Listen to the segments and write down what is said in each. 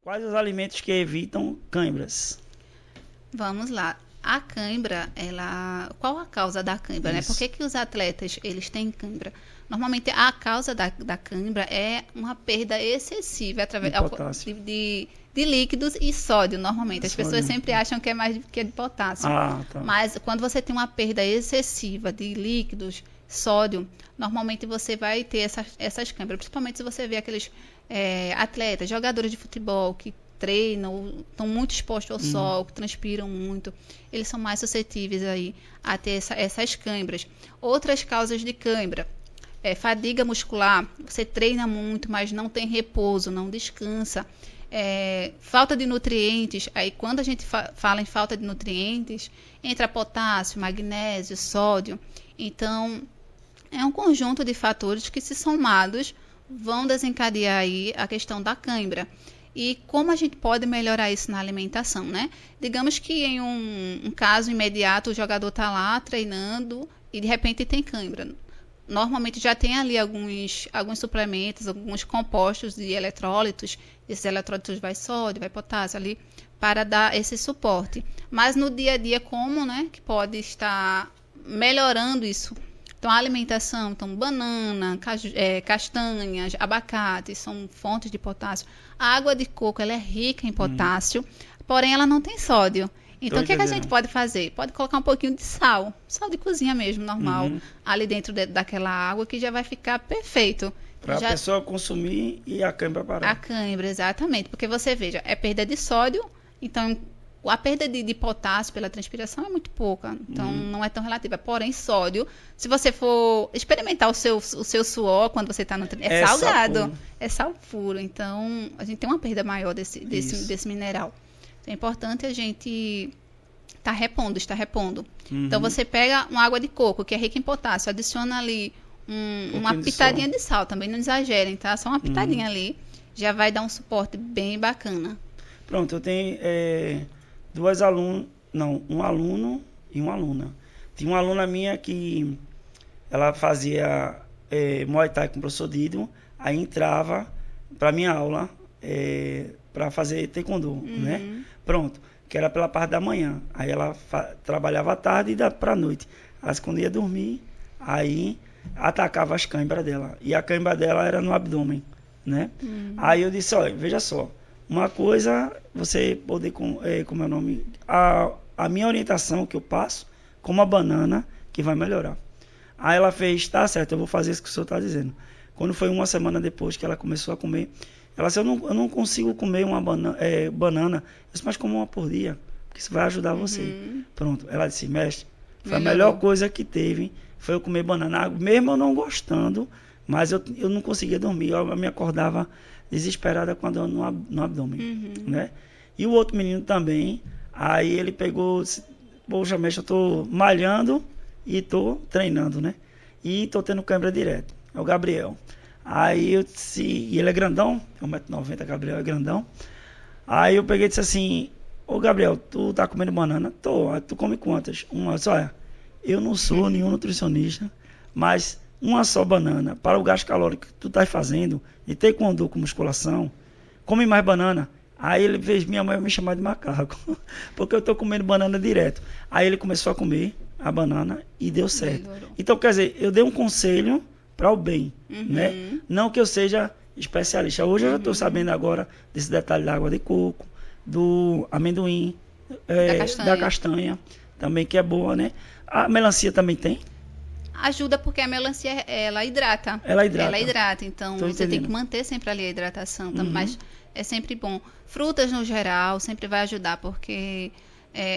Quais os alimentos que evitam câimbras? Vamos lá. A cãibra, ela, qual a causa da cãibra, né? Por Isso, que que os atletas, eles têm cãibra? Normalmente a causa da cãibra é uma perda excessiva de através potássio. de líquidos e sódio, normalmente. As pessoas Sódio. sempre acham que é mais que é de potássio. Ah, tá. Mas quando você tem uma perda excessiva de líquidos, sódio, normalmente você vai ter essas câimbras. Principalmente se você vê aqueles atletas, jogadores de futebol que treinam, estão muito expostos ao Hum, sol, que transpiram muito, eles são mais suscetíveis aí a ter essas câimbras. Outras causas de câimbra, fadiga muscular, você treina muito, mas não tem repouso, não descansa. Falta de nutrientes, aí quando a gente fala em falta de nutrientes, entra potássio, magnésio, sódio. Então, é um conjunto de fatores que, se somados, vão desencadear aí a questão da cãibra. E como a gente pode melhorar isso na alimentação, né? Digamos que em um caso imediato o jogador está lá treinando e de repente tem cãibra. Normalmente já tem ali alguns suplementos, alguns compostos de eletrólitos. Esses eletrólitos vai sódio, vai potássio ali para dar esse suporte. Mas no dia a dia, como, né, que pode estar melhorando isso? Então, a alimentação, então, banana, castanhas, abacate, são fontes de potássio. A água de coco, ela é rica em hum, potássio, porém ela não tem sódio. tô Então, o que é que a gente entendendo. pode fazer? Pode colocar um pouquinho de sal, sal de cozinha mesmo, normal, Uhum. ali dentro daquela água, que já vai ficar perfeito. Para a Já pessoa consumir e a câimbra a parar. cãibra, exatamente, porque você veja, é perda de sódio, então a perda de potássio pela transpiração é muito pouca, então Uhum. não é tão relativa. Porém, sódio, se você for experimentar o seu suor quando você está no é É salgado, sapor. é sal puro, então a gente tem uma perda maior desse, desse, Isso. desse mineral. Então, é importante a gente estar repondo. Então Uhum. você pega uma água de coco, que é rica em potássio, adiciona ali Um uma pouquinho de sol. pitadinha de sal, também não exagerem, tá? Só uma Uhum. pitadinha ali, já vai dar um suporte bem bacana. Pronto, eu tenho duas alunas, não, um aluno e uma aluna. Tinha uma aluna minha que ela fazia Muay Thai com o professor Didio, aí entrava para minha aula para fazer taekwondo, né? Uhum. Pronto, que era pela parte da manhã. Aí ela trabalhava à tarde e da para noite. Aí quando ia dormir, aí atacava as câimbras dela. E a câimbra dela era no abdômen, né? Uhum. Aí eu disse, olha, veja só, uma coisa você poder, como é o nome, a minha orientação que eu passo, como a banana, que vai melhorar. Aí ela fez, tá certo, eu vou fazer isso que o senhor está dizendo. Quando foi uma semana depois que ela começou a comer, ela disse, eu não consigo comer uma banana. Eu disse, mas como uma por dia, porque isso vai ajudar você. Uhum. Pronto, ela disse, mestre, foi a melhor Melhorou. coisa que teve, foi eu comer banana. Mesmo eu não gostando, mas eu não conseguia dormir, eu me acordava desesperada com a dor no abdômen, Uhum. né? E o outro menino também, aí ele pegou, poxa, mestre, eu tô malhando e tô treinando, né? E tô tendo câimbra direto. É o Gabriel. Aí eu disse, e ele é grandão, tem 1,90 m, Gabriel é grandão. Aí eu peguei e disse assim, ô Gabriel, tu tá comendo banana? Tô, aí tu come quantas? Uma, só eu não sou nenhum nutricionista, mas uma só banana, para o gasto calórico que tu tá fazendo, e taekwondo com musculação, come mais banana. Aí ele fez minha mãe me chamar de macaco, porque eu tô comendo banana direto. Aí ele começou a comer a banana e deu certo. Melhorou. Então, quer dizer, eu dei um conselho para o bem, né? Uhum. Não que eu seja especialista. Hoje eu já estou Uhum. sabendo agora desse detalhe da água de coco, do amendoim, Da da castanha. castanha, também que é boa, né? A melancia também tem, Ajuda porque a melancia, ela hidrata. ela Ela hidrata. hidrata, então Tô você tem que entendendo. manter sempre ali a hidratação, Uhum, mas é sempre bom. Frutas no geral sempre vai ajudar, porque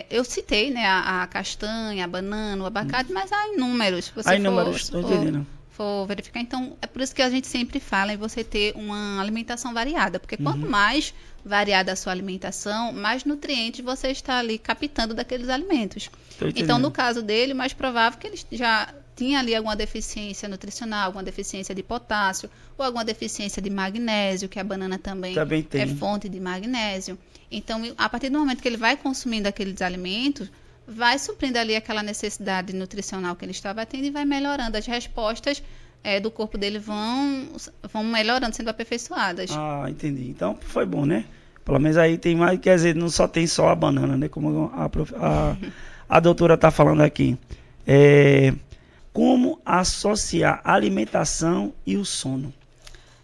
eu citei, né, a castanha, a banana, o abacate, mas há inúmeros. Se você aí for, números, se tô for, entendendo. for verificar, então é por isso que a gente sempre fala em você ter uma alimentação variada, porque quanto Uhum, mais variada a sua alimentação, mais nutrientes você está ali captando daqueles alimentos. tô Então, no entendendo. caso dele, o mais provável é que ele já tinha ali alguma deficiência nutricional, alguma deficiência de potássio, ou alguma deficiência de magnésio, que a banana também Também é tem. fonte de magnésio. Então, a partir do momento que ele vai consumindo aqueles alimentos, vai suprindo ali aquela necessidade nutricional que ele estava tendo e vai melhorando. As respostas do corpo dele vão melhorando, sendo aperfeiçoadas. Ah, entendi. Então foi bom, né? Pelo menos aí tem mais, quer dizer, não só tem só a banana, né? Como a doutora está falando aqui. Como associar a alimentação e o sono?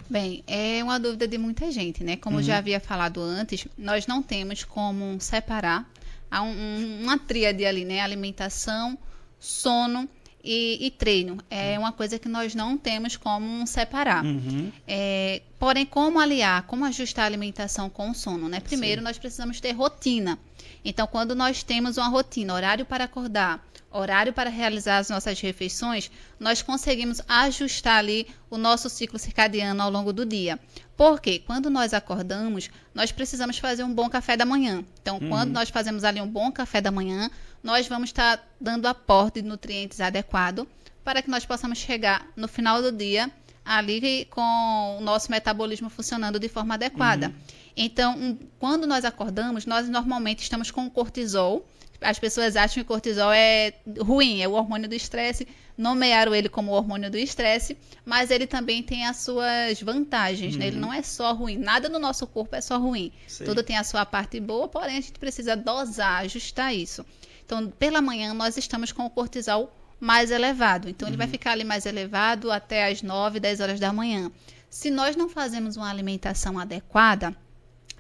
Bem, é uma dúvida de muita gente, né? Como eu já havia falado antes, nós não temos como separar uma tríade ali, né? Alimentação, sono e treino. É uma coisa que nós não temos como separar. Porém, como aliar, como ajustar a alimentação com o sono, né? Primeiro, nós precisamos ter rotina. Então, quando nós temos uma rotina, horário para acordar, horário para realizar as nossas refeições, nós conseguimos ajustar ali o nosso ciclo circadiano ao longo do dia. Porque quando nós acordamos, nós precisamos fazer um bom café da manhã. Então, quando nós fazemos ali um bom café da manhã, nós vamos estar dando aporte de nutrientes adequado para que nós possamos chegar no final do dia ali com o nosso metabolismo funcionando de forma adequada. Então, quando nós acordamos, nós normalmente estamos com cortisol. As pessoas acham que o cortisol é ruim, é o hormônio do estresse, nomearam ele como o hormônio do estresse, mas ele também tem as suas vantagens, né? Ele não é só ruim, nada no nosso corpo é só ruim. Sim. Tudo tem a sua parte boa, porém a gente precisa dosar, ajustar isso. Então, pela manhã, nós estamos com o cortisol mais elevado. Então, ele vai ficar ali mais elevado até as 9, 10 horas da manhã. Se nós não fazemos uma alimentação adequada,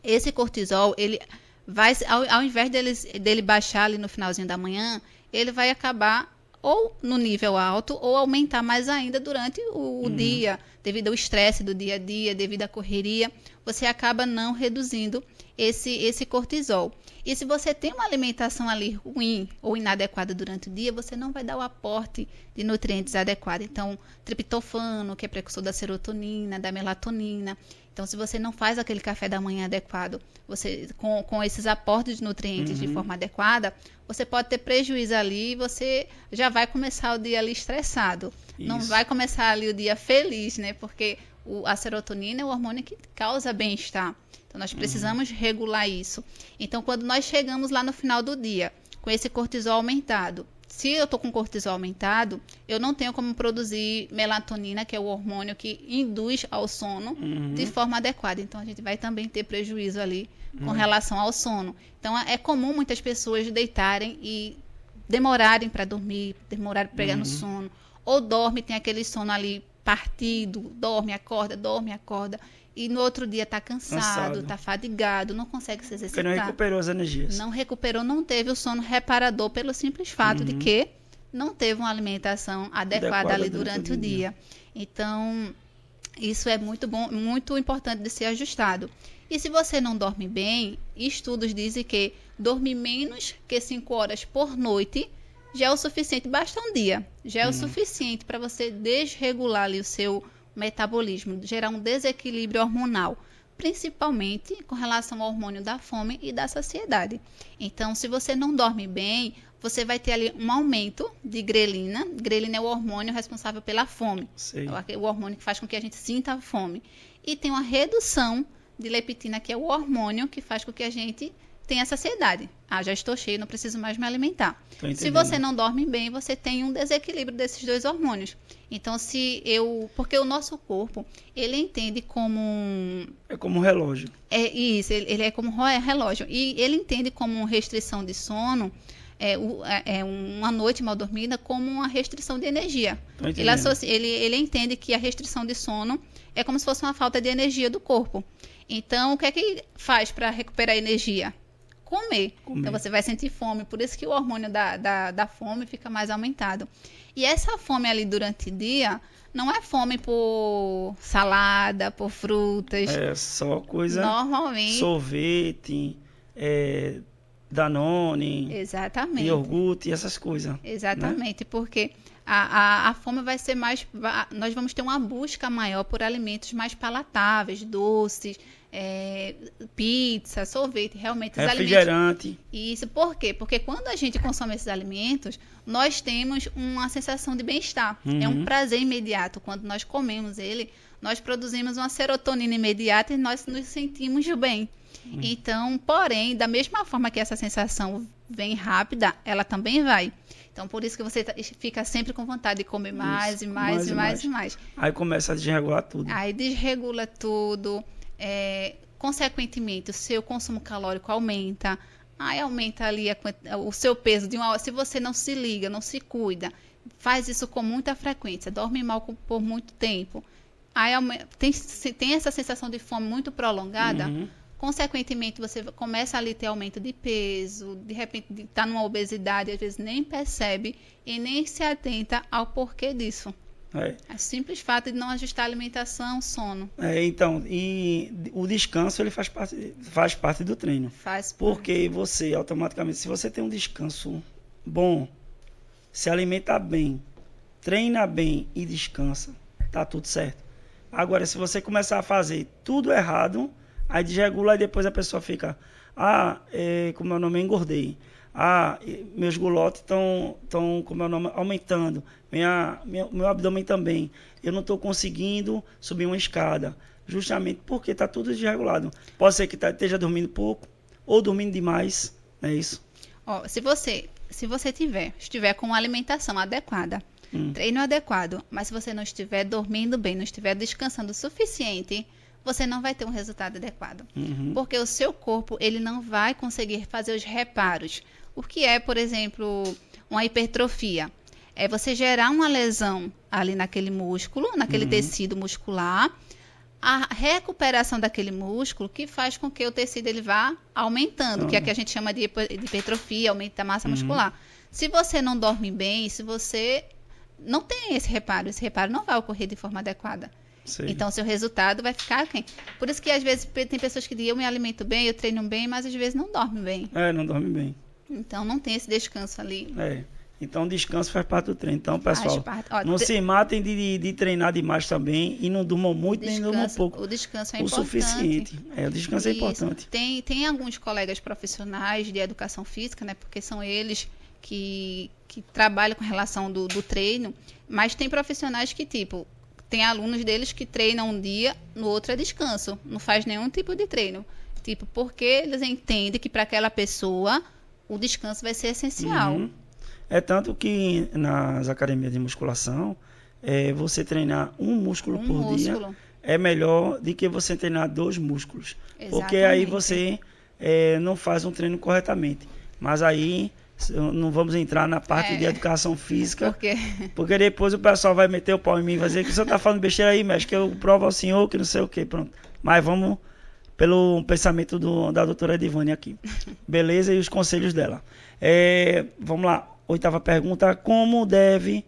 esse cortisol, ele vai, ao invés dele baixar ali no finalzinho da manhã, ele vai acabar ou no nível alto ou aumentar mais ainda durante o dia, devido ao estresse do dia a dia, devido à correria, você acaba não reduzindo esse cortisol. E se você tem uma alimentação ali ruim ou inadequada durante o dia, você não vai dar o aporte de nutrientes adequado. Então, triptofano, que é precursor da serotonina, da melatonina. Então, se você não faz aquele café da manhã adequado, você com esses aportes de nutrientes de forma adequada, você pode ter prejuízo ali e você já vai começar o dia ali estressado. Isso. Não vai começar ali o dia feliz, né? Porque a serotonina é o hormônio que causa bem-estar. Então, nós precisamos regular isso. Então, quando nós chegamos lá no final do dia, com esse cortisol aumentado, se eu estou com cortisol aumentado, eu não tenho como produzir melatonina, que é o hormônio que induz ao sono, de forma adequada. Então, a gente vai também ter prejuízo ali com relação ao sono. Então, é comum muitas pessoas deitarem e demorarem para dormir, demorarem para pegar no sono. Ou dorme, tem aquele sono ali partido, dorme, acorda. E no outro dia está cansado, está fadigado, não consegue se exercitar. Porque não recuperou as energias. Não recuperou, não teve o sono reparador pelo simples fato de que não teve uma alimentação adequada ali durante o dia. Então, isso é muito bom, muito importante de ser ajustado. E se você não dorme bem, estudos dizem que dormir menos que 5 horas por noite já é o suficiente, basta um dia, já é o suficiente para você desregular ali o seu metabolismo, gerar um desequilíbrio hormonal, principalmente com relação ao hormônio da fome e da saciedade. Então, se você não dorme bem, você vai ter ali um aumento de grelina. Grelina é o hormônio responsável pela fome. É o hormônio que faz com que a gente sinta a fome. E tem uma redução de leptina, que é o hormônio que faz com que a gente tenha saciedade. Já estou cheio, não preciso mais me alimentar. Se você não dorme bem, você tem um desequilíbrio desses dois hormônios. Então, porque o nosso corpo, ele entende como... É como um relógio. Isso, ele é como um relógio. E ele entende como restrição de sono, uma noite mal dormida, como uma restrição de energia. Ele entende que a restrição de sono é como se fosse uma falta de energia do corpo. Então, o que é que faz para recuperar energia? Comer. Então, você vai sentir fome. Por isso que o hormônio da fome fica mais aumentado. E essa fome ali durante o dia não é fome por salada, por frutas. É só coisa... Normalmente... Sorvete, Danone, exatamente, iogurte, essas coisas. Exatamente, né? Porque a fome vai ser mais... Nós vamos ter uma busca maior por alimentos mais palatáveis, doces, pizza, sorvete, realmente... Refrigerante. Isso, por quê? Porque quando a gente consome esses alimentos, nós temos uma sensação de bem-estar. É um prazer imediato. Quando nós comemos ele, nós produzimos uma serotonina imediata e nós nos sentimos bem. Então, porém, da mesma forma que essa sensação vem rápida, ela também vai. Então, por isso que você fica sempre com vontade de comer mais e mais. Aí começa a desregular tudo. Aí desregula tudo. consequentemente, o seu consumo calórico aumenta, aí aumenta ali o seu peso de uma hora. Se você não se liga, não se cuida, faz isso com muita frequência, dorme mal por muito tempo, aí tem essa sensação de fome muito prolongada, consequentemente você começa ali a ter aumento de peso, de repente está numa obesidade, às vezes nem percebe e nem se atenta ao porquê disso. É simples fato de não ajustar a alimentação, sono. Então, e o descanso ele faz parte do treino. Porque você automaticamente, se você tem um descanso bom, se alimenta bem, treina bem e descansa, tá tudo certo. Agora, se você começar a fazer tudo errado, aí desregula e depois a pessoa fica, como é o nome, engordei. Meus gulotes estão, como é o nome, aumentando. Meu abdômen também. Eu não estou conseguindo subir uma escada. Justamente porque está tudo desregulado. Pode ser que esteja dormindo pouco ou dormindo demais. Não é isso? Se você estiver com uma alimentação adequada, treino adequado, mas se você não estiver dormindo bem, não estiver descansando o suficiente, você não vai ter um resultado adequado. Porque o seu corpo ele não vai conseguir fazer os reparos. O que é, por exemplo, uma hipertrofia? É você gerar uma lesão ali naquele músculo, naquele tecido muscular, a recuperação daquele músculo que faz com que o tecido ele vá aumentando, que é o que a gente chama de hipertrofia, aumento da massa muscular. Se você não dorme bem, se você não tem esse reparo não vai ocorrer de forma adequada. Sim. Então, seu resultado vai ficar quem? Por isso que, às vezes, tem pessoas que dizem, eu me alimento bem, eu treino bem, mas, às vezes, não dorme bem. Não dorme bem. Então, não tem esse descanso ali. Então, o descanso faz parte do treino. Então, pessoal, não se matem de treinar demais também e não durmam muito, nem durmam pouco. O descanso é importante. O suficiente. O descanso é importante. Tem alguns colegas profissionais de educação física, né? Porque são eles que trabalham com relação do treino, mas tem profissionais que, tem alunos deles que treinam um dia, no outro é descanso. Não faz nenhum tipo de treino. Porque eles entendem que para aquela pessoa o descanso vai ser essencial. É tanto que nas academias de musculação, você treinar um músculo por dia é melhor do que você treinar 2 músculos. Exatamente. Porque aí você não faz um treino corretamente. Mas aí não vamos entrar na parte de educação física. Por quê? Porque depois o pessoal vai meter o pau em mim e vai dizer que o senhor está falando besteira aí, mestre, que eu provo ao senhor que não sei o quê. Pronto. Mas vamos pelo pensamento da doutora Edivane aqui. Beleza? E os conselhos dela. Vamos lá. 8ª pergunta. Como deve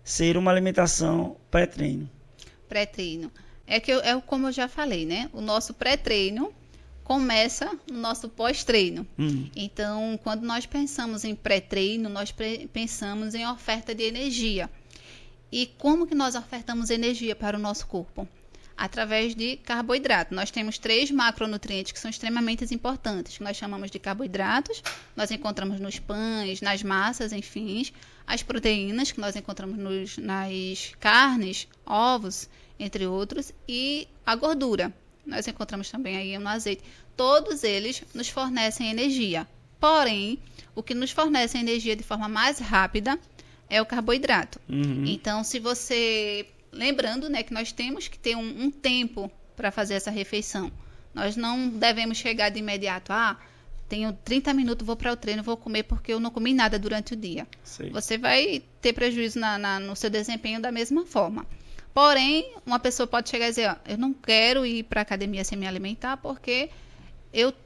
ser uma alimentação pré-treino? Pré-treino. Como eu já falei, né? O nosso pré-treino começa no nosso pós-treino. Então, quando nós pensamos em pré-treino, nós pensamos em oferta de energia. E como que nós ofertamos energia para o nosso corpo? Através de carboidrato. Nós temos 3 macronutrientes que são extremamente importantes, que nós chamamos de carboidratos, nós encontramos nos pães, nas massas, enfim, as proteínas que nós encontramos nas carnes, ovos, entre outros, e a gordura. Nós encontramos também aí no azeite. Todos eles nos fornecem energia. Porém, o que nos fornece energia de forma mais rápida é o carboidrato. Então, se você... Lembrando, né, que nós temos que ter um tempo para fazer essa refeição. Nós não devemos chegar de imediato. Tenho 30 minutos, vou para o treino, vou comer porque eu não comi nada durante o dia. Sim. Você vai ter prejuízo no seu desempenho da mesma forma. Porém, uma pessoa pode chegar e dizer, eu não quero ir para a academia sem me alimentar porque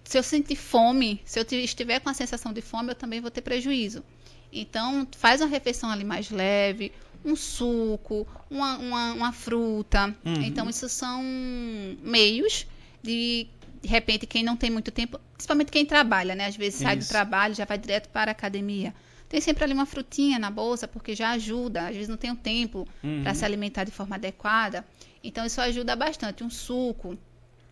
se eu sentir fome, se eu estiver com a sensação de fome, eu também vou ter prejuízo. Então, faz uma refeição ali mais leve, um suco, uma fruta. Então, isso são meios de repente, quem não tem muito tempo, principalmente quem trabalha, né? Às vezes sai do trabalho, já vai direto para a academia. Tem sempre ali uma frutinha na bolsa, porque já ajuda. Às vezes não tem o tempo para se alimentar de forma adequada. Então, isso ajuda bastante. Um suco.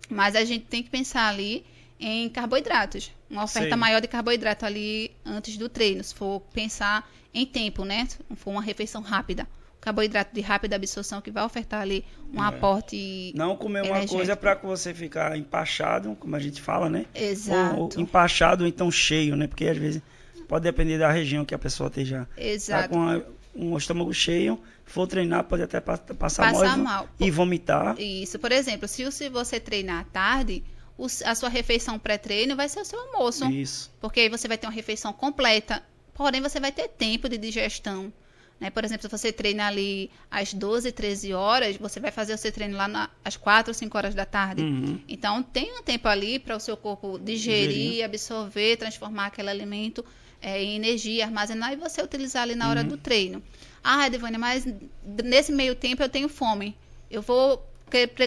Mas a gente tem que pensar ali em carboidratos. Uma oferta maior de carboidrato ali antes do treino. Se for pensar em tempo, né? Se for uma refeição rápida. Carboidrato de rápida absorção que vai ofertar ali um aporte não comer uma coisa para que você ficar empachado, como a gente fala, né? Exato. Ou empachado ou então cheio, né? Porque às vezes pode depender da região que a pessoa esteja. Exato. Tá com um estômago cheio, for treinar, pode até passar mal e vomitar. Isso, por exemplo, se você treinar à tarde, a sua refeição pré-treino vai ser o seu almoço. Isso. Porque aí você vai ter uma refeição completa, porém você vai ter tempo de digestão. Né? Por exemplo, se você treina ali às 12, 13 horas, você vai fazer o seu treino lá às 4 ou 5 horas da tarde. Então, tem um tempo ali para o seu corpo digerir, absorver, transformar aquele alimento em energia, armazenar e você utilizar ali na hora do treino. Ah, Edivânia, mas nesse meio tempo eu tenho fome. Eu vou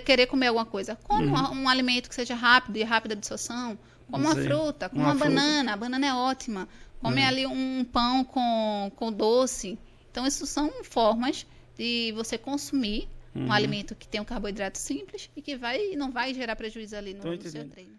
querer comer alguma coisa. Come um alimento que seja rápido e rápida absorção. Come uma fruta, come uma banana. A banana é ótima. Come ali um pão com doce. Então, isso são formas de você consumir um alimento que tem um carboidrato simples e que não vai gerar prejuízo ali no seu treino.